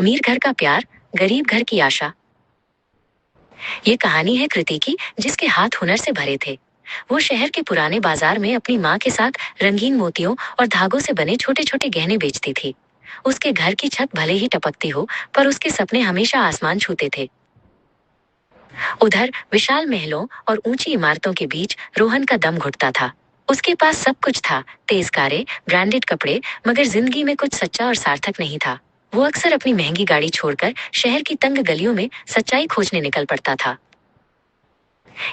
अमीर घर का प्यार, गरीब घर की आशा। ये कहानी है कृति की, जिसके हाथ हुनर से भरे थे। वो शहर के पुराने बाजार में अपनी माँ के साथ रंगीन मोतियों और धागों से बने छोटे छोटे गहने बेचती थी। उसके घर की छत भले ही टपकती हो, पर उसके सपने हमेशा आसमान छूते थे। उधर विशाल महलों और ऊंची इमारतों के बीच रोहन का दम घुटता था। उसके पास सब कुछ था, तेज कारें, ब्रांडेड कपड़े, मगर जिंदगी में कुछ सच्चा और सार्थक नहीं था। वो अक्सर अपनी महंगी गाड़ी छोड़कर शहर की तंग गलियों में सच्चाई खोजने निकल पड़ता था।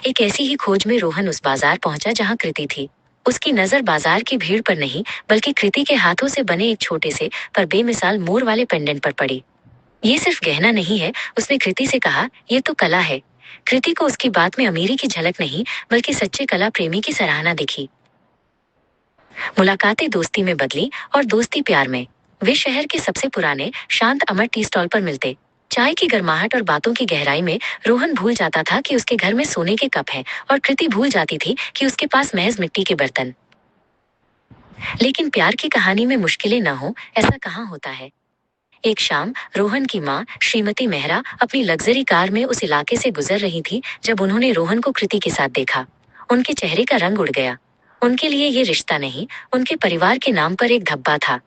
एक ऐसी ही खोज में रोहन उस बाजार पहुंचा जहां कृति थी। उसकी नजर बाजार की भीड़ पर नहीं, बल्कि कृति के हाथों से बने एक छोटे से पर बेमिसाल मोर वाले पेंडेंट पर पड़ी। ये सिर्फ गहना नहीं है, उसने कृति से कहा, ये तो कला है। कृति को उसकी बात में अमीरी की झलक नहीं, बल्कि सच्चे कला प्रेमी की सराहना दिखी। मुलाकातें दोस्ती में बदली और दोस्ती प्यार में। वे शहर के सबसे पुराने शांत अमर टी स्टॉल पर मिलते। चाय की गर्माहट और बातों की गहराई में रोहन भूल जाता था कि उसके घर में सोने के कप हैं, और कृति भूल जाती थी कि उसके पास महज मिट्टी के बर्तन। लेकिन प्यार की कहानी में मुश्किलें न हो, ऐसा कहाँ होता है। एक शाम रोहन की माँ श्रीमती मेहरा अपनी लग्जरी कार में उस इलाके से गुजर रही थी जब उन्होंने रोहन को कृति के साथ देखा। उनके चेहरे का रंग उड़ गया। उनके लिए ये रिश्ता नहीं, उनके परिवार के नाम पर एक धब्बा था।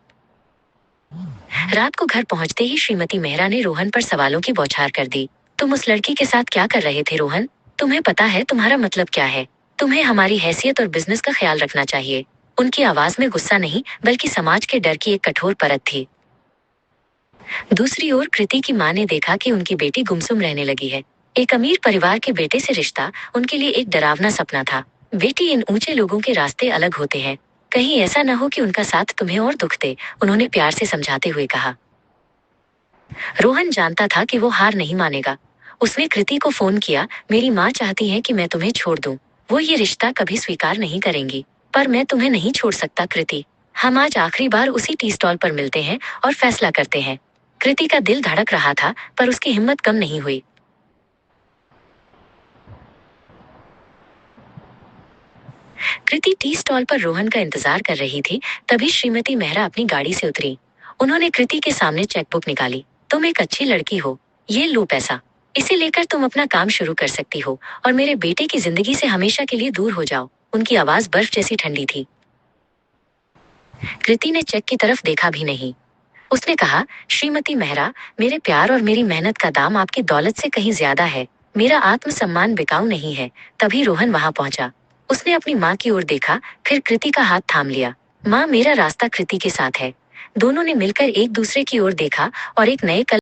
रात को घर पहुंचते ही श्रीमती मेहरा ने रोहन पर सवालों की बौछार कर दी। तुम उस लड़की के साथ क्या कर रहे थे रोहन? तुम्हें पता है तुम्हारा मतलब क्या है? तुम्हें हमारी हैसियत और बिजनेस का ख्याल रखना चाहिए। उनकी आवाज में गुस्सा नहीं, बल्कि समाज के डर की एक कठोर परत थी। दूसरी ओर कृति की माँ ने देखा कि उनकी बेटी गुमसुम रहने लगी है। एक अमीर परिवार के बेटे से रिश्ता उनके लिए एक डरावना सपना था। बेटी, इन ऊंचे लोगों के रास्ते अलग होते हैं। कहीं ऐसा न हो कि उनका साथ तुम्हें और दुख दे, उन्होंने प्यार से समझाते हुए कहा। रोहन जानता था कि वो हार नहीं मानेगा। उसने कृति को फोन किया, मेरी माँ चाहती है कि मैं तुम्हें छोड़ दूं। वो ये रिश्ता कभी स्वीकार नहीं करेंगी। पर मैं तुम्हें नहीं छोड़ सकता कृति। हम आज आखिरी बार उसी टी स्टॉल पर मिलते हैं और फैसला करते हैं। कृति का दिल धड़क रहा था, पर उसकी हिम्मत कम नहीं हुई। कृति टी स्टॉल पर रोहन का इंतजार कर रही थी। तभी श्रीमती मेहरा अपनी गाड़ी से उतरी। उन्होंने कृति के सामने चेकबुक निकाली। तुम एक अच्छी लड़की हो, ये लो पैसा। इसे लेकर तुम अपना काम शुरू कर सकती हो और मेरे बेटे की जिंदगी से हमेशा के लिए दूर हो जाओ। उनकी आवाज बर्फ जैसी ठंडी थी। कृति ने चेक की तरफ देखा भी नहीं। उसने कहा, श्रीमती मेहरा, मेरे प्यार और मेरी मेहनत का दाम आपकी दौलत से कहीं ज्यादा है। मेरा आत्मसम्मान बिकाऊ नहीं है। तभी रोहन वहां पहुंचा। उसने अपनी माँ की ओर देखा, फिर कृति का हाथ थाम लिया। माँ, मेरा रास्ता कृति के साथ है। दोनों ने मिलकर एक दूसरे की ओर देखा और एक नए कल